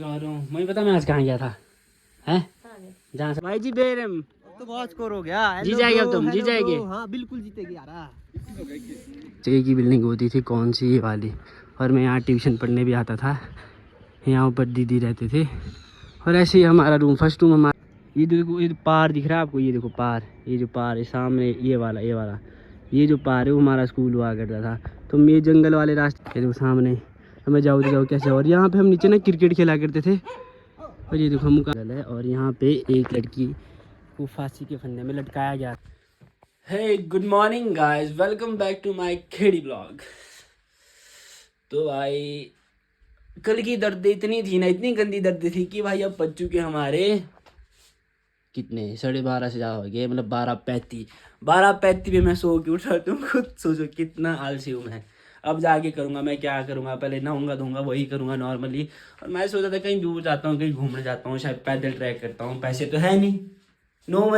मुझे पता मैं आज कहाँ गया था हैं जहाँ से भाई जी बेरम तो बहुत स्कोर हो गया। जीत जाएंगे अब तुम जीत जाएंगे। हाँ बिल्कुल जीतेगी यार। एक ही बिल्डिंग होती थी कौन सी, ये वाली। और मैं यहाँ ट्यूशन पढ़ने भी आता था, यहाँ ऊपर दीदी रहते थे। और ऐसे ही हमारा रूम, फर्स्ट रूम हमारा। ये देखो, ये पार दिख रहा है आपको, ये देखो पार, ये जो पार है सामने, ये वाला ये जो पार है वो हमारा स्कूल हुआ करता था। तो ये जंगल वाले रास्ते देखो सामने, तो मैं जाऊँ तो जाऊँ कैसे। और यहाँ पे हम नीचे ना क्रिकेट खेला करते थे। और ये देखो हम है, और यहाँ पे एक लड़की को फांसी के फंदे में लटकाया गया। Hey good morning guys, welcome back to my Kheri blog. तो भाई कल की दर्द इतनी थी ना, इतनी गंदी दर्द थी कि भाई अब बज चुके हमारे कितने 12:30 से ज़्यादा हो गए, मतलब 12:35 पे मैं सो के उठा। तुम खुद सोचो कितना आलसी हूँ मैं। अब जाके करूँगा मैं, क्या करूँगा, पहले नहाऊंगा धोऊंगा वही करूँगा नॉर्मली। और मैं सोचा था कहीं दूर जाता हूँ, कहीं घूमने जाता हूँ, शायद पैदल ट्रैक करता हूँ। पैसे तो है नहीं, नो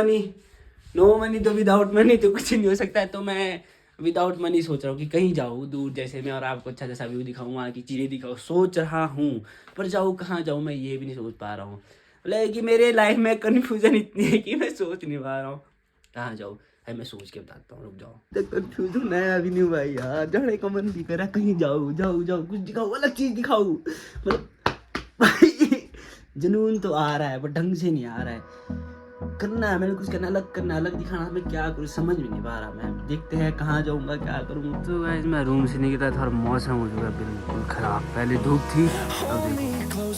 मनी तो विदाउट मनी तो कुछ नहीं हो सकता है। तो मैं विदाउट मनी सोच रहा हूँ कि कहीं जाऊँ दूर जैसे मैं, और आपको अच्छा जैसा व्यू दिखाऊँ, वहाँ की चीज़ें दिखाऊँ, सोच रहा हूँ। पर जाऊँ कहाँ जाऊँ मैं ये भी नहीं सोच पा रहा हूँ। मतलब कि मेरे लाइफ में कन्फ्यूजन इतनी है कि मैं सोच नहीं पा रहा हूँ कहाँ जाऊँ। है मैं सोच के बताता हूँ, रुक जाओ। कन्फ्यूजन है अभी नहीं भाई यार, जाने का मन भी करा कहीं जाऊँ कुछ दिखाओ, अलग चीज़ दिखाओ। मतलब भाई जुनून तो आ रहा है पर ढंग से नहीं आ रहा है। करना है मैंने, कुछ करना है, अलग दिखाना। मैं क्या करूँ समझ भी नहीं पा रहा। मैं देखते हैं कहाँ जाऊँगा, क्या करूँ। तो गाइस मैं रूम से निकला था और मौसम हो चुका बिल्कुल ख़राब। पहले धूप थी, अब देखो।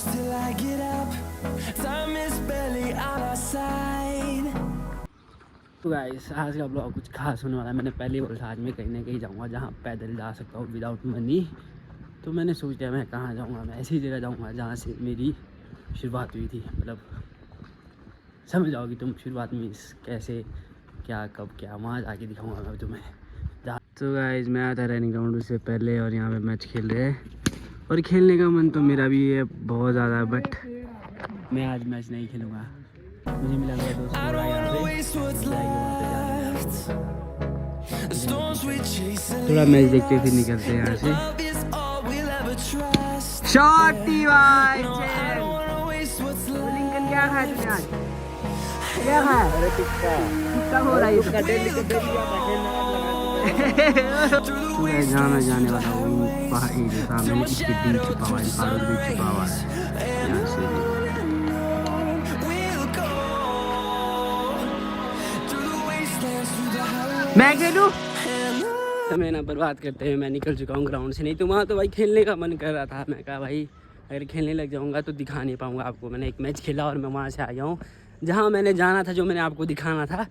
तो गाइस आज का ब्लॉग कुछ खास होने वाला है। मैंने पहले बोला था आज मैं कहीं ना कहीं जाऊँगा जहाँ पैदल जा सकता हूँ विदाउट मनी। तो मैंने सोचा मैं कहाँ जाऊँगा, मैं ऐसी जगह जाऊँगा जहाँ से मेरी शुरुआत हुई थी। मतलब समझ जाओगी तुम, शुरुआत में कैसे क्या कब क्या, वहाँ जाके दिखाऊंगा मैं तुम्हें। तो गाइस मैं आया था रनिंग ग्राउंड से पहले, और यहाँ पे मैच खेल रहे हैं। और खेलने का मन तो मेरा भी है बहुत ज़्यादा, बट मैं आज मैच नहीं खेलूँगा। मुझे मिला मेरा दोस्त बोला यहाँ पे थोड़ा मैच देखते फिर निकलते हैं यहाँ से। शॉटी भाई क्या खाया तूने आज? क्या खाया? अरे टिक्का हो रहा है। जहाँ मैं जाने वाला हूँ पहाड़ी के सामने, इसके बीच छुपा हुआ है, पहाड़ों के बीच छुपा हुआ है यहाँ से। मैं खेलूं समय ना बर्बाद करते हुए मैं निकल चुका हूँ ग्राउंड से। नहीं तो वहाँ तो भाई खेलने का मन कर रहा था। मैं कहा भाई अगर खेलने लग जाऊँगा तो दिखा नहीं पाऊँगा आपको। मैंने एक मैच खेला और मैं वहाँ से आ गया हूँ जहाँ मैंने जाना था, जो मैंने आपको दिखाना था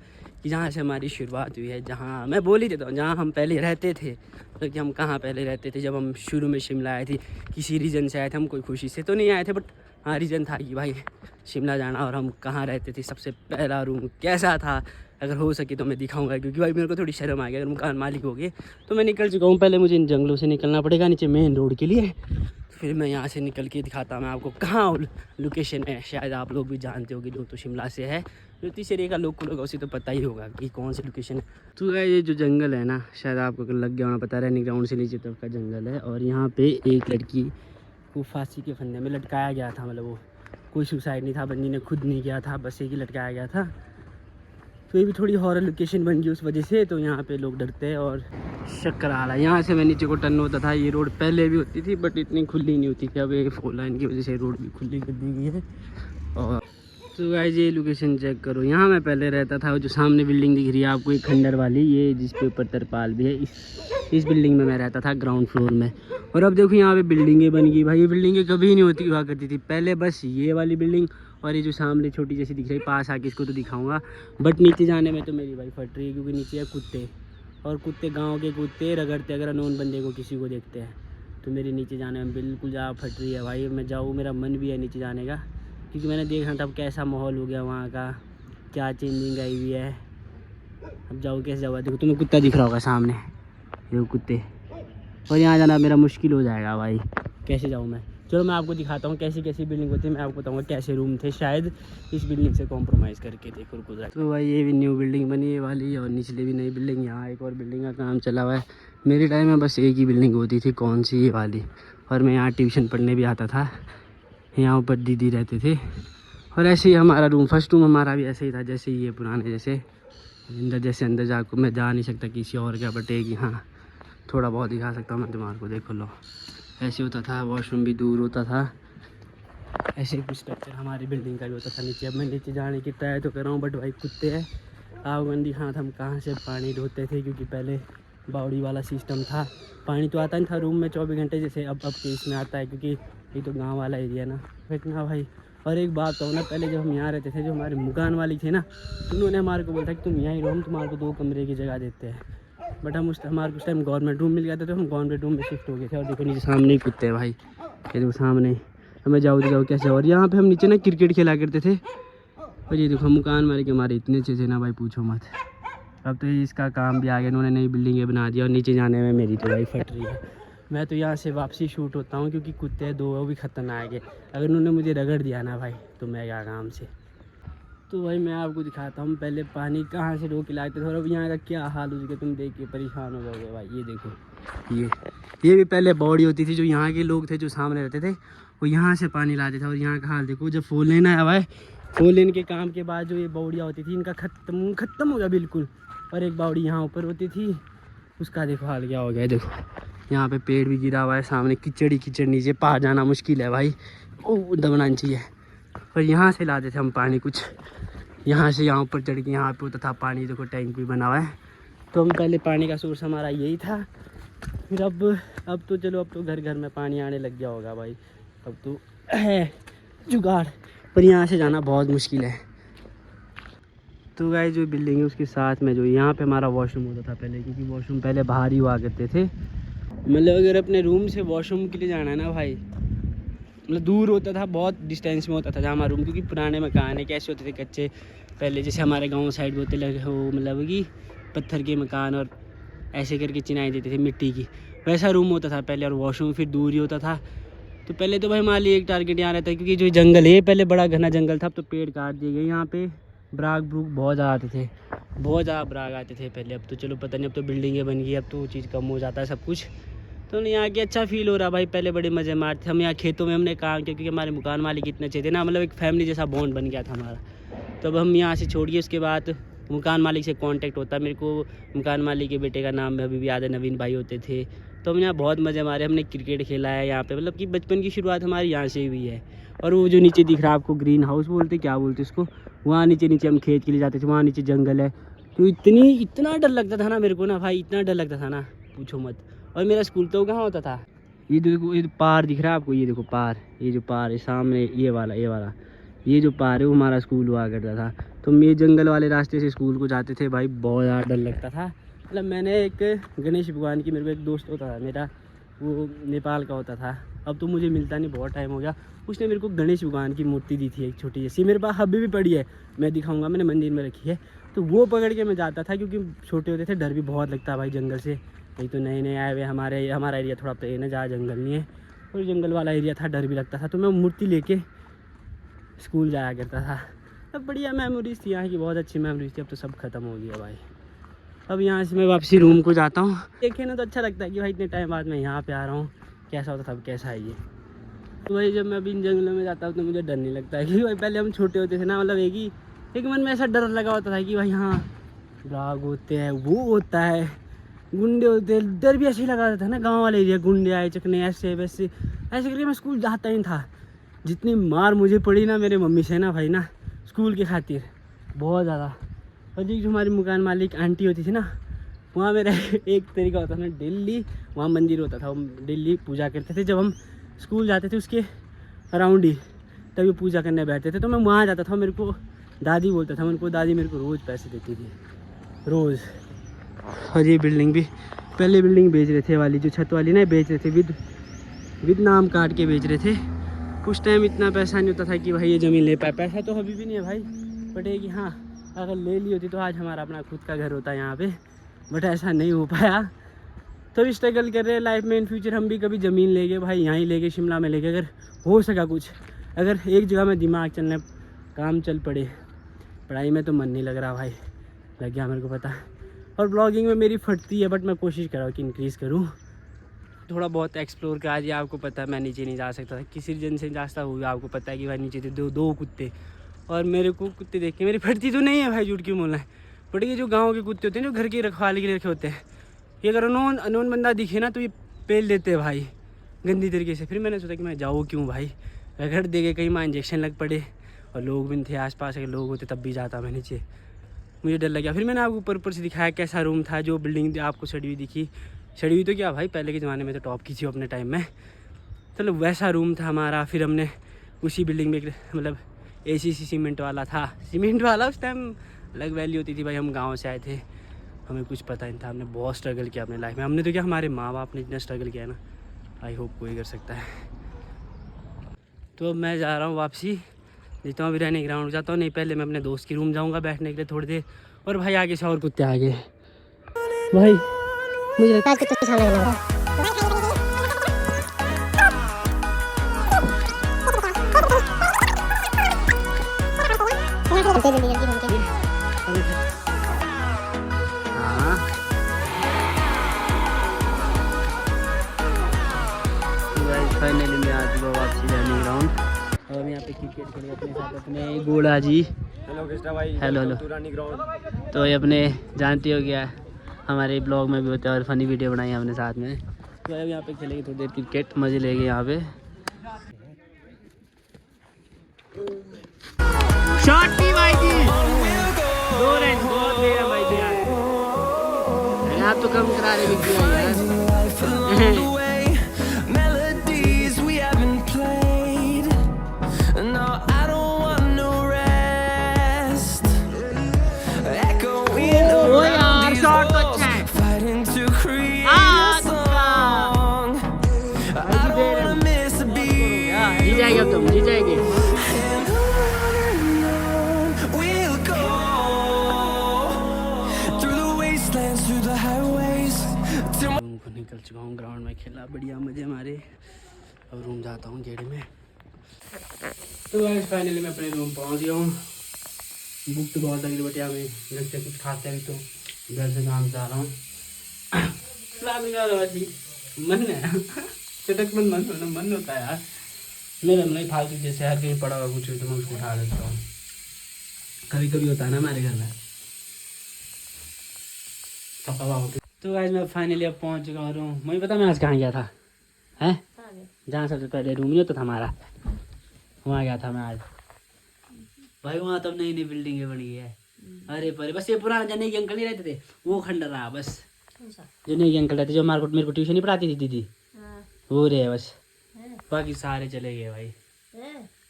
कि जहाँ से हमारी शुरुआत हुई है। जहाँ मैं बोल ही देता हूँ जहाँ हम पहले रहते थे, तो कि हम कहाँ पहले रहते थे जब हम शुरू में शिमला आए थे। किसी रीज़न से आए थे हम, कोई खुशी से तो नहीं आए थे, बट हाँ रीज़न था कि भाई शिमला जाना। और हम कहाँ रहते थे, सबसे पहला रूम कैसा था, अगर हो सके तो मैं दिखाऊंगा। क्योंकि भाई मेरे को थोड़ी शर्म आ गई, अगर मकान मालिक हो गए तो मैं निकल चुका हूँ। पहले मुझे इन जंगलों से निकलना पड़ेगा नीचे मेन रोड के लिए, फिर मैं यहाँ से निकल के दिखाता मैं आपको कहाँ लोकेशन है। शायद आप लोग भी जानते होगे जो तो शिमला से है, जो तीसरे का लोग को होगा उसे तो पता ही होगा कि कौन सी लोकेशन है। तो ये जो जंगल है ना, शायद आपको लग गया होना पता, रनिंग ग्राउंड से नीचे तरफ का जंगल है। और यहाँ पे एक लड़की को फांसी के फंदे में लटकाया गया था। मतलब वो कोई सुसाइड नहीं था, बंदी ने खुद नहीं किया था, बस एक ही लटकाया गया था। तो ये भी थोड़ी हॉरर लोकेशन बन गई उस वजह से, तो यहाँ पे लोग डरते हैं और शक करा रहा है। यहाँ से मैं नीचे को टर्न होता था, ये रोड पहले भी होती थी बट इतनी खुली नहीं होती थी। अब ये 4 लाइन की वजह से रोड भी खुली कर दी गई है। और तो गाइस ये लोकेशन चेक करो, यहाँ मैं पहले रहता था। जो सामने बिल्डिंग दिख रही है आपको, एक खंडर वाली, ये जिसके ऊपर तरपाल भी है, इस बिल्डिंग में मैं रहता था ग्राउंड फ्लोर में। और अब देखो यहाँ पे बिल्डिंगें बन गई। भाई ये बिल्डिंगें कभी नहीं होती हुआ करती थी पहले, बस ये वाली बिल्डिंग और ये जो सामने छोटी जैसी दिख रही, पास आके इसको तो दिखाऊंगा। बट नीचे जाने में तो मेरी भाई फट रही है, क्योंकि नीचे है कुत्ते, और कुत्ते गांव के कुत्ते रगड़ते अगर अनोन बंदे को किसी को देखते हैं। तो मेरे नीचे जाने में बिल्कुल ज़्यादा फट रही है भाई। मैं जाऊँ, मेरा मन भी है नीचे जाने का, क्योंकि मैंने देखा था अब कैसा माहौल हो गया वहाँ का, क्या चेंजिंग आई हुई है। अब जाओ कैसे जाओ, देखो तुम्हें कुत्ता दिख रहा होगा सामने, ये कुत्ते, और यहाँ जाना मेरा मुश्किल हो जाएगा भाई। कैसे जाऊँ मैं? चलो मैं आपको दिखाता हूँ कैसी कैसी बिल्डिंग होती है, मैं आपको बताऊँगा कैसे रूम थे। शायद इस बिल्डिंग से कॉम्प्रोमाइज़ करके देखो गुजरा। तो भाई ये भी न्यू बिल्डिंग बनी है वाली, और निचले भी नई बिल्डिंग। यहाँ एक और बिल्डिंग का काम चला हुआ है। मेरे टाइम में बस एक ही बिल्डिंग होती थी, कौन सी, ये वाली। और मैं यहाँ ट्यूशन पढ़ने भी आता था, यहाँ ऊपर दीदी रहते थे। और ऐसे ही हमारा रूम, फर्स्ट रूम हमारा भी ऐसे ही था जैसे ये पुराने जैसे अंदर, जैसे अंदर जाकर मैं जा नहीं सकता किसी और का, बट एक हाँ थोड़ा बहुत दिखा सकता हूँ मैं तुम्हारे को, देखो लो ऐसे होता था। वॉशरूम भी दूर होता था। ऐसे ही कुछ स्ट्रक्चर हमारी बिल्डिंग का भी होता था नीचे। अब मैं नीचे जाने की तैयारी तो कर रहा हूँ, बट भाई कुत्ते हैं। आओ गंदी हाथ, हम कहाँ से पानी ढोते थे, क्योंकि पहले बावड़ी वाला सिस्टम था। पानी तो आता नहीं था रूम में 24 घंटे जैसे अब के इसमें आता है, क्योंकि ये तो गांव वाला एरिया ना। फेंकना भाई। और एक बात तो ना, पहले जब हम यहाँ रहते थे, जो हमारे मकान वाली थे ना, उन्होंने हमारे को बोला था कि तुम यहीं रहो, हम तुम्हारे को 2 कमरे की जगह देते हैं। बट हम हमारे कुछ टाइम गवर्नमेंट रूम मिल गया था, तो हम गवर्नमेंट रूम में शिफ्ट हो गए थे। और देखो नीचे सामने ही कुत्ते हैं भाई, ये देखो सामने। हमें जाओ तो जाओ कैसे। और यहाँ पे हम नीचे ना क्रिकेट खेला करते थे। और ये देखो मकान वाले के हमारे इतने अच्छे थे ना भाई, पूछो मत। अब तो इसका काम भी आ गया, उन्होंने नई बिल्डिंगें बना दिया। और नीचे जाने में मेरी तो भाई फट रही है। मैं तो यहाँ से वापसी शूट होता हूँ, क्योंकि कुत्ते 2 वो भी खतरनाक है। अगर उन्होंने मुझे रगड़ दिया ना भाई, तो मैं क्या काम से। तो भाई मैं आपको दिखाता हूँ पहले पानी कहाँ से रोक के लाते थे, और अब यहाँ का क्या हाल हो चुका, तुम देख के परेशान हो जाओगे भाई। ये देखो, ये भी पहले बॉडी होती थी। जो यहाँ के लोग थे जो सामने रहते थे, वो यहाँ से पानी लाते थे। और यहाँ का हाल देखो, जब 4 लेन आया हुआ है, 4 लेन के काम के बाद जो ये बावड़ियाँ होती थी, इनका ख़त्म हो गया बिल्कुल। और एक बावड़ी यहाँ ऊपर होती थी, उसका देखो हाल क्या हो गया। देखो यहाँ पे पेड़ भी गिरा हुआ है, सामने कीचड़ नीचे पार जाना मुश्किल है भाई, ओ दबना चाहिए। और यहाँ से लाते थे हम पानी, कुछ यहाँ से यहाँ ऊपर चढ़ के यहाँ पे होता था पानी। देखो टैंक भी बना हुआ है। तो हम पहले पानी का सोर्स हमारा यही था। फिर अब तो चलो, अब तो घर घर में पानी आने लग गया होगा भाई, अब तो है जुगाड़। पर यहाँ से जाना बहुत मुश्किल है। तो गाइस जो बिल्डिंग है उसके साथ में जो यहाँ पे हमारा वॉशरूम होता था पहले, क्योंकि वॉशरूम पहले बाहर ही हुआ करते थे। मतलब अगर अपने रूम से वॉशरूम के लिए जाना है ना भाई, मतलब दूर होता था, बहुत डिस्टेंस में होता था जहाँ हमारा रूम, क्योंकि पुराने मकान है, कैसे होते थे कच्चे पहले, जैसे हमारे गांव साइड होते लगे हो, मतलब कि पत्थर के मकान और ऐसे करके चिनाई देते थे मिट्टी की, वैसा रूम होता था पहले। और वॉशरूम फिर दूर ही होता था। तो पहले तो भाई हमारे लिए एक टारगेट यहाँ रहता है, क्योंकि जो जंगल है पहले बड़ा घना जंगल था, अब तो पेड़ काट दिए गए। यहाँ पे ब्राग ब्रूक बहुत ज़्यादा आते थे, बहुत ज़्यादा ब्राग आते थे पहले। अब तो चलो पता नहीं, अब तो बिल्डिंगें बन गई, अब तो वो चीज़ कम हो जाता है सब कुछ। तो यहाँ के अच्छा फील हो रहा भाई। पहले बड़े मज़े मारते हम यहाँ खेतों में, हमने काम किया, क्योंकि हमारे मकान मालिक इतने अच्छे थे ना, मतलब एक फैमिली जैसा बॉन्ड बन गया था हमारा। तो अब हम यहाँ से छोड़िए, उसके बाद मकान मालिक से कांटेक्ट होता है मेरे को। मकान मालिक के बेटे का नाम अभी भी याद है, नवीन भाई होते थे। तो हम यहाँ बहुत मज़े मारे, हमने क्रिकेट खेला है यहाँ पे, मतलब कि बचपन की शुरुआत हमारी यहाँ से हुई है। और वो जो नीचे दिख रहा है आपको, ग्रीन हाउस बोलते क्या बोलते उसको, वहाँ नीचे हम खेत के लिए जाते थे, वहाँ नीचे जंगल है। तो इतना डर लगता था ना मेरे को ना भाई, इतना डर लगता था ना पूछो मत। और मेरा स्कूल तो कहाँ होता था, ये देखो, ये पार दिख रहा है आपको, ये देखो पार, ये जो पार है सामने, ये वाला ये जो पार है वो हमारा स्कूल हुआ करता था। तो मैं जंगल वाले रास्ते से स्कूल को जाते थे भाई, बहुत ज़्यादा डर लगता था। मतलब मैंने एक गणेश भगवान की, मेरे को एक दोस्त होता था मेरा, वो नेपाल का होता था, अब तो मुझे मिलता नहीं, बहुत टाइम हो गया। उसने मेरे को गणेश भगवान की मूर्ति दी थी एक छोटी जैसी, मेरे पास अभी भी पड़ी है, मैं दिखाऊंगा, मैंने मंदिर में रखी है। तो वो पकड़ के मैं जाता था, क्योंकि छोटे होते थे, डर भी बहुत लगता है भाई जंगल से। नहीं तो नए नए आए हुए, हमारा एरिया थोड़ा प्लेन है, जहाँ जंगल नहीं है, और जंगल वाला एरिया था, डर भी लगता था। तो मैं मूर्ति लेके स्कूल जाया करता था। अब बढ़िया मेमोरीज थी यहाँ की, बहुत अच्छी मेमोरीज थी। अब तो सब खत्म हो गया भाई। अब यहाँ से मैं वापसी रूम को जाता हूँ। देखे ना तो अच्छा लगता है कि भाई इतने टाइम बाद मैं यहाँ पे आ रहा हूँ, कैसा होता था अब कैसा है ये। तो भाई जब मैं अभी इन जंगलों में जाता हूँ तो मुझे डर नहीं लगता है, क्योंकि भाई पहले हम छोटे होते थे ना, मतलब एक मन में ऐसा डर लगा होता था कि भाई हाँ बाघ होते हैं, वो होता है, गुंडे होते हैं, डर भी ऐसे ही लगा था ना, गाँव वाले एरिया, गुंडे आए चकने ऐसे वैसे, ऐसे करके मैं स्कूल जाता ही था। जितनी मार मुझे पड़ी ना मेरे मम्मी से ना भाई ना, स्कूल के खातिर बहुत ज़्यादा। और जो हमारी मकान मालिक आंटी होती थी ना, वहाँ मेरा एक तरीका होता था ना, डेली वहाँ मंदिर होता था, हम डेली पूजा करते थे। जब हम स्कूल जाते थे उसके अराउंड ही तभी पूजा करने बैठते थे, तो मैं वहाँ जाता था। मेरे को दादी बोलता था, उनको दादी मेरे को रोज़ पैसे देती थी, रोज़। और ये बिल्डिंग भी, पहले बिल्डिंग बेच रहे थे वाली, जो छत वाली ना, बेच रहे थे, विद नाम काट के बेच रहे थे। उस टाइम इतना पैसा नहीं होता था कि भाई ये ज़मीन ले पाए, पैसा तो अभी भी नहीं है भाई, बट ये कि हाँ अगर ले ली होती तो आज हमारा अपना खुद का घर होता है यहाँ पे, बट ऐसा नहीं हो पाया। तो स्ट्रगल कर रहे हैं लाइफ में, इन फ्यूचर हम भी कभी ज़मीन लेंगे भाई, यहाँ ही लेके, शिमला में लेके, अगर हो सका कुछ, अगर एक जगह में दिमाग चलने काम चल पड़े। पढ़ाई में तो मन नहीं लग रहा भाई, लग गया मेरे को पता। और ब्लॉगिंग में मेरी फटती है, बट मैं कोशिश कर रहा हूँ कि इंक्रीज़ करूँ। थोड़ा बहुत एक्सप्लोर करा दिया। आपको पता है मैं नीचे नहीं जा सकता था, किसी रीजन से रास्ता हुआ। आपको पता है कि भाई नीचे थे दो कुत्ते, और मेरे को कुत्ते देख के मेरी फटती तो नहीं है भाई, झूठ क्यों बोलना है, बट ये जो गाँव के कुत्ते होते हैं जो घर की रखवाली के लिए रखे होते हैं, ये अगर अनोन बंदा दिखे ना तो ये पेल देते हैं भाई गंदी तरीके से। फिर मैंने सोचा कि मैं जाऊँ क्यों भाई, रगड़ दे गए कहीं माँ इंजेक्शन लग पड़े, और लोग भी नहीं थे आसपास, अगर लोग होते तब भी जाता मैं नीचे, मुझे डर लग गया। फिर मैंने आपको ऊपर से दिखाया कैसा रूम था, जो बिल्डिंग आपको सड़ी हुई दिखी, सड़ी हुई तो क्या भाई, पहले के ज़माने में तो टॉप की थी अपने टाइम में, चलो वैसा रूम था हमारा। फिर हमने उसी बिल्डिंग में मतलब AC सीमेंट वाला था, सीमेंट वाला उस टाइम अलग वैल्यू होती थी भाई, हम गाँव से आए थे, हमें कुछ पता नहीं था, हमने बहुत स्ट्रगल किया अपने लाइफ में। हमने तो क्या, हमारे माँ बाप ने इतना स्ट्रगल किया ना, आई होप कोई कर सकता है। तो अब मैं जा रहा हूँ वापसी, देखता हूँ अभी रहने ग्राउंड जाता हूँ, नहीं पहले मैं अपने दोस्त की रूम जाऊँगा बैठने के लिए थोड़ी देर। और भाई आगे से और कुत्ते आ गए भाई, मुझे लगता है कुत्ते छाने लगा। हाँ फाइनली मैं आ चुका वापसी रहने ग्राउंड, और हम यहाँ पे क्रिकेट खेल अपने साथ अपने गोड़ा जी। हेलो कृष्णा भाई, हेलो हेलो। टूरानी ग्राउंड। तो ये अपने जानते हो क्या, हमारे ब्लॉग में भी होते हैं और फनी वीडियो बनाई हमने साथ में। तो अब यहाँ पे खेलेंगे थोड़ी देर क्रिकेट, मज़े लेंगे यहाँ पे। शॉट की भाई जी, 2 रन बहुत दे रहा भाई यार, आप तो कम करा रहे यार। जी जाएगी अब, तुम जी जाएगी। रूम को निकल चुका हूँ, ग्राउंड में खेला बढ़िया मजे हमारे, अब रूम जाता हूँ गेट में। तो गाइस फाइनली मैं अपने रूम पहुँच गया हूँ। भूख तो बहुत लगी बट यहाँ में घर से कुछ खाते हैं, तो घर से काम जा रहा हूँ। मन है चटक मन होता है यार मेरा, नहीं फालतू जैसे हर कहीं पड़ा हुआ कुछ तो मैं उसको उठा लेता हूँ, कभी कभी होता है ना हमारे घर में। तो गाइस मैं फाइनली अब पहुँच चुका हूँ। मुझे पता मैं आज कहाँ गया था, हैं जहाँ सबसे पहले रूम नहीं होता था हमारा, वहाँ गया था मैं आज भाई। वहाँ तब नई नई बिल्डिंगें बनी है, अरे पर बस ये पुराना जने के अंकल नहीं रहते थे, वो खंडर रहा बस। जो नई के अंकल रहते, जो मेरे को ट्यूशन नहीं पढ़ाती थी दीदी, वो रहे बस, बाकी सारे चले गए भाई।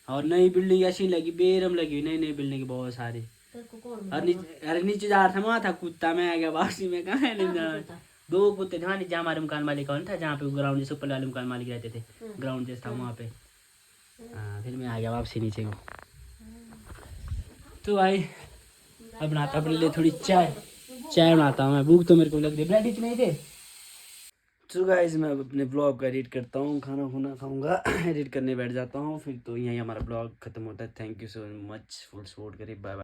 और नई बिल्डिंग ऐसी लगी, बेरम लगी हुई नई बिल्डिंग बहुत सारी। अरे नीचे जा रहा था, वहाँ था कुत्ता, मैं आ गया वापसी में, कहाँ है नहीं जाना। 2 कुत्ते थे नीचे, हमारे मकान मालिक कौन था, जहाँ पे ग्राउंड जैसे ऊपर वाले मकान मालिक रहते थे, ग्राउंड जैसा था वहाँ पे। हाँ फिर मैं आ गया वापसी नीचे को। तो भाई अब बनाता अपने लिए थोड़ी चाय बनाता हूँ मैं, भूख तो मेरे को लग रही, ब्रेड नहीं थे। तो गाइस मैं अपने ब्लॉग को एडिट करता हूँ, खाना खाऊंगा, एडिट करने बैठ जाता हूँ फिर, तो यहीं हमारा ब्लॉग खत्म होता है। Thank you so much, full support करिए, बाय बाय।